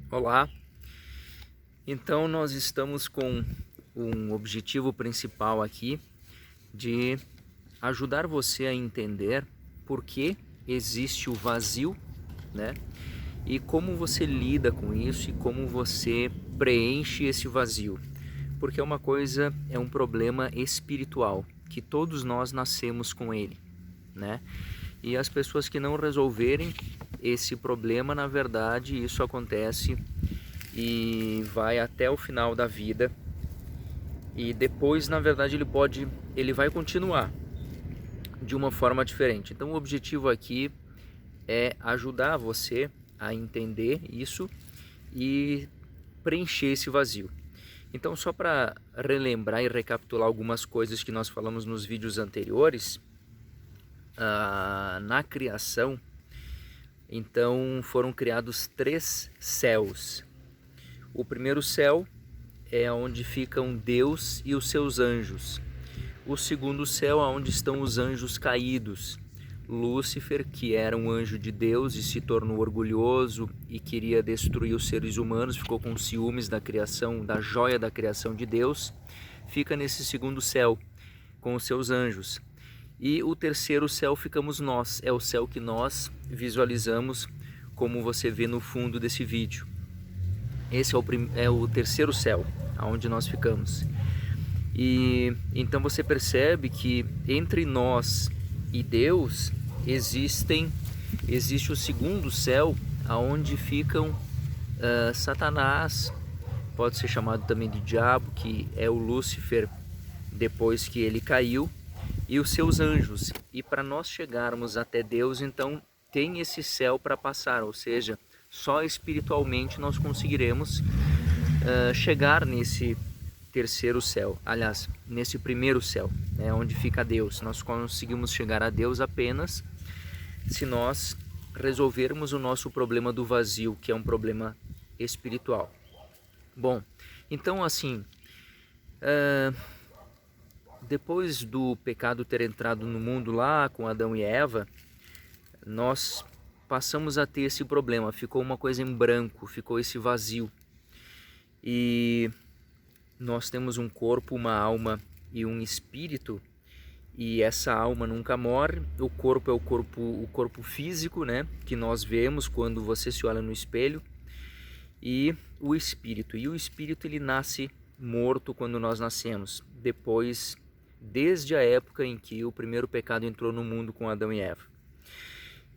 Olá, então nós estamos com um objetivo principal aqui de ajudar você a entender por que existe o vazio, né? E como você lida com isso e como você preenche esse vazio. Porque é um problema espiritual, que todos nós nascemos com ele, né? E as pessoas que não resolverem esse problema, na verdade, isso acontece e vai até o final da vida, e depois, na verdade, ele vai continuar de uma forma diferente. Então o objetivo aqui é ajudar você a entender isso e preencher esse vazio. Então, só para relembrar e recapitular algumas coisas que nós falamos nos vídeos anteriores, na criação, então foram criados 3 céus. O primeiro céu é onde ficam Deus e os seus anjos. O segundo céu é onde estão os anjos caídos. Lúcifer, que era um anjo de Deus e se tornou orgulhoso e queria destruir os seres humanos, ficou com ciúmes da criação, da joia da criação de Deus, fica nesse segundo céu com os seus anjos. E o terceiro céu ficamos nós, é o céu que nós visualizamos, como você vê no fundo desse vídeo. Esse é o terceiro céu, aonde nós ficamos. E então você percebe que entre nós e Deus existe o segundo céu, aonde ficam Satanás, pode ser chamado também de diabo, que é o Lúcifer depois que ele caiu, e os seus anjos. E para nós chegarmos até Deus, então tem esse céu para passar, ou seja, só espiritualmente nós conseguiremos chegar nesse terceiro céu, aliás, nesse primeiro céu, né, onde fica Deus. Nós conseguimos chegar a Deus apenas se nós resolvermos o nosso problema do vazio, que é um problema espiritual. Bom, então assim, depois do pecado ter entrado no mundo lá com Adão e Eva, nós passamos a ter esse problema, ficou uma coisa em branco, ficou esse vazio. E nós temos um corpo, uma alma e um espírito, e essa alma nunca morre. O corpo é o corpo físico, né, que nós vemos quando você se olha no espelho, e o espírito ele nasce morto quando nós nascemos, depois, desde a época em que o primeiro pecado entrou no mundo com Adão e Eva.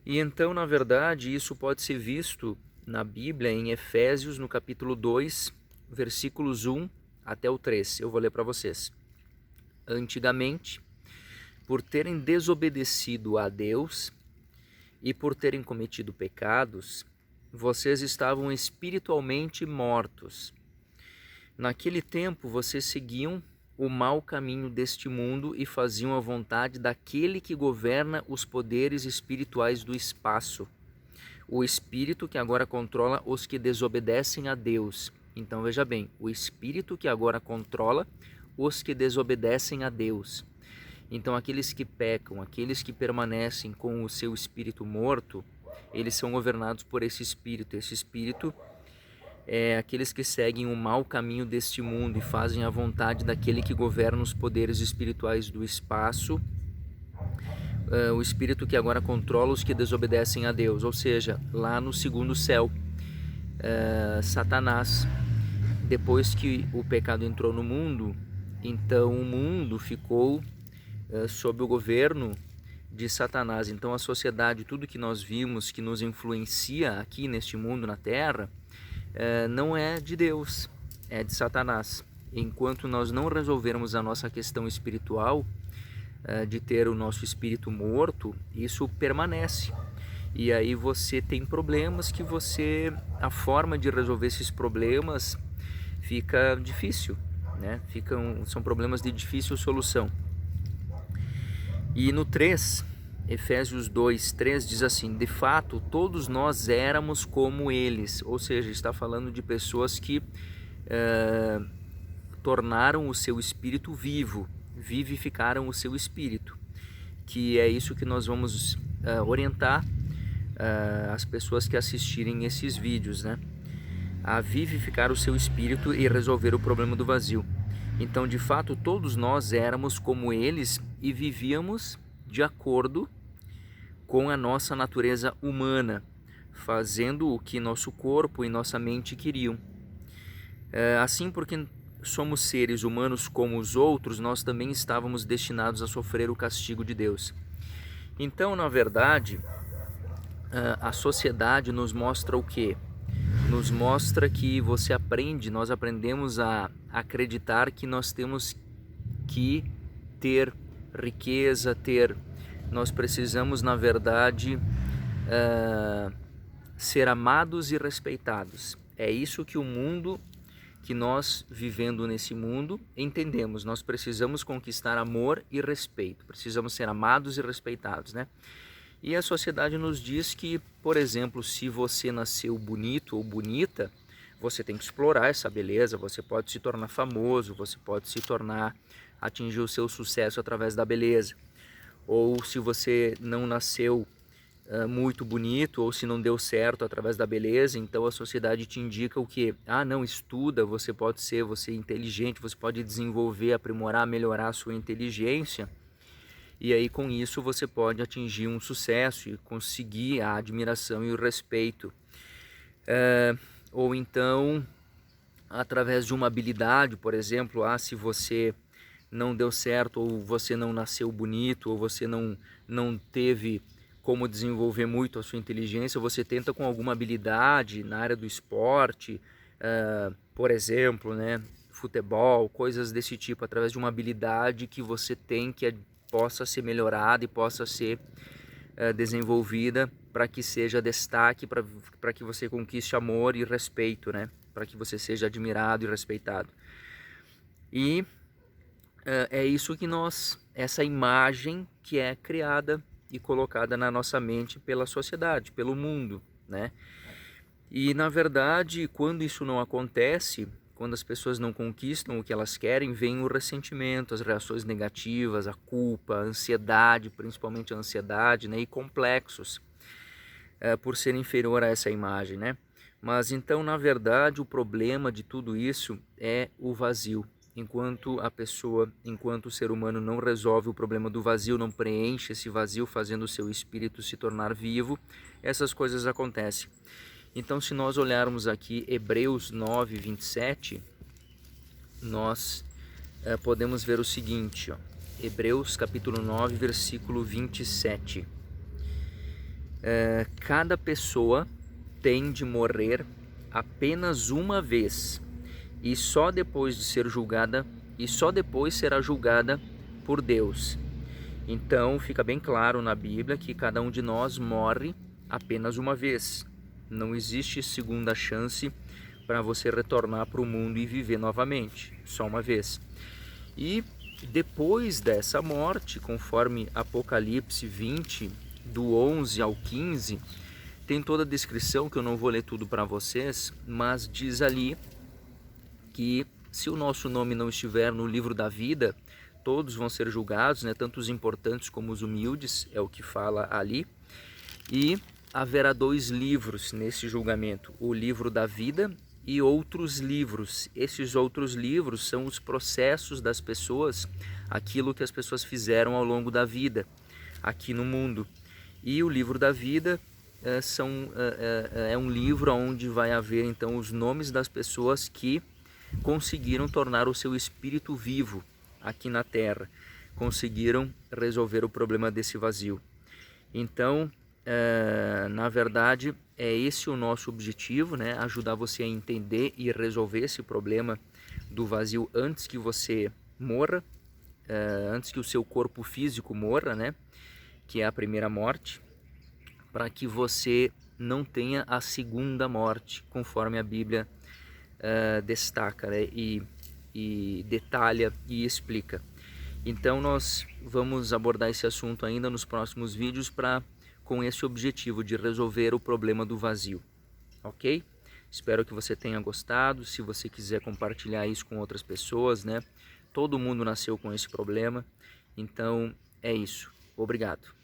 E então, na verdade, isso pode ser visto na Bíblia, em Efésios, no capítulo 2, versículos 1 até o 3. Eu vou ler para vocês. Antigamente, por terem desobedecido a Deus e por terem cometido pecados, vocês estavam espiritualmente mortos. Naquele tempo, vocês seguiam o mau caminho deste mundo e faziam a vontade daquele que governa os poderes espirituais do espaço, o espírito que agora controla os que desobedecem a Deus. Então veja bem, o espírito que agora controla os que desobedecem a Deus. Então aqueles que pecam, aqueles que permanecem com o seu espírito morto, eles são governados por esse espírito. Esse espírito é aqueles que seguem o mau caminho deste mundo e fazem a vontade daquele que governa os poderes espirituais do espaço, o espírito que agora controla os que desobedecem a Deus, ou seja, lá no segundo céu, Satanás. Depois que o pecado entrou no mundo, então o mundo ficou sob o governo de Satanás. Então a sociedade, tudo que nós vimos que nos influencia aqui neste mundo, na Terra, não é de Deus, é de Satanás. Enquanto nós não resolvermos a nossa questão espiritual, de ter o nosso espírito morto, isso permanece. E aí você tem problemas que a forma de resolver esses problemas fica difícil, né? São problemas de difícil solução. E no 3, Efésios 2, 3 diz assim: de fato, todos nós éramos como eles, ou seja, está falando de pessoas que tornaram o seu espírito vivo, vivificaram o seu espírito, que é isso que nós vamos orientar as pessoas que assistirem esses vídeos, né? a vivificar o seu espírito e resolver o problema do vazio. Então, de fato, todos nós éramos como eles e vivíamos de acordo com a nossa natureza humana, fazendo o que nosso corpo e nossa mente queriam. Assim, porque somos seres humanos como os outros, nós também estávamos destinados a sofrer o castigo de Deus. Então, na verdade, a sociedade nos mostra o quê? Nos mostra que nós aprendemos a acreditar que nós temos que ter riqueza, nós precisamos, na verdade, ser amados e respeitados. É isso que o mundo, que nós vivendo nesse mundo, entendemos. Nós precisamos conquistar amor e respeito, precisamos ser amados e respeitados, né? E a sociedade nos diz que, por exemplo, se você nasceu bonito ou bonita, você tem que explorar essa beleza, você pode se tornar famoso, você pode atingir o seu sucesso através da beleza. Ou se você não nasceu muito bonito, ou se não deu certo através da beleza, então a sociedade te indica o que? Não, estuda, você é inteligente, você pode desenvolver, aprimorar, melhorar a sua inteligência, e aí com isso você pode atingir um sucesso e conseguir a admiração e o respeito. Ou então, através de uma habilidade, por exemplo, se você não deu certo, ou você não nasceu bonito, ou você não teve como desenvolver muito a sua inteligência, você tenta com alguma habilidade na área do esporte, por exemplo, né, futebol, coisas desse tipo, através de uma habilidade que você tem que possa ser melhorada e possa ser desenvolvida para que seja destaque, para que você conquiste amor e respeito, né? Para que você seja admirado e respeitado. E é isso que essa imagem que é criada e colocada na nossa mente pela sociedade, pelo mundo, né? E na verdade, quando isso não acontece, quando as pessoas não conquistam o que elas querem, vem o ressentimento, as reações negativas, a culpa, a ansiedade, principalmente a ansiedade, né? E complexos por ser inferior a essa imagem, né? Mas então, na verdade, o problema de tudo isso é o vazio. Enquanto o ser humano não resolve o problema do vazio, não preenche esse vazio, fazendo o seu espírito se tornar vivo, essas coisas acontecem. Então, se nós olharmos aqui Hebreus 9, 27, nós podemos ver o seguinte, ó, Hebreus capítulo 9, versículo 27. Cada pessoa tem de morrer apenas uma vez, e só depois será julgada por Deus. Então fica bem claro na Bíblia que cada um de nós morre apenas uma vez. Não existe segunda chance para você retornar para o mundo e viver novamente, só uma vez. E depois dessa morte, conforme Apocalipse 20, do 11 ao 15, tem toda a descrição, que eu não vou ler tudo para vocês, mas diz ali que se o nosso nome não estiver no livro da vida, todos vão ser julgados, né? Tanto os importantes como os humildes, é o que fala ali. E haverá 2 livros nesse julgamento, o livro da vida e outros livros. Esses outros livros são os processos das pessoas, aquilo que as pessoas fizeram ao longo da vida, aqui no mundo. E o livro da vida é um livro onde vai haver então os nomes das pessoas que conseguiram tornar o seu espírito vivo aqui na Terra, conseguiram resolver o problema desse vazio. Então, na verdade, é esse o nosso objetivo, né? Ajudar você a entender e resolver esse problema do vazio antes que você morra, antes que o seu corpo físico morra, né? Que é a primeira morte, para que você não tenha a segunda morte, conforme a Bíblia destaca, né? E detalha e explica. Então nós vamos abordar esse assunto ainda nos próximos vídeos com esse objetivo de resolver o problema do vazio, ok? Espero que você tenha gostado. Se você quiser compartilhar isso com outras pessoas, né? Todo mundo nasceu com esse problema, então é isso. Obrigado.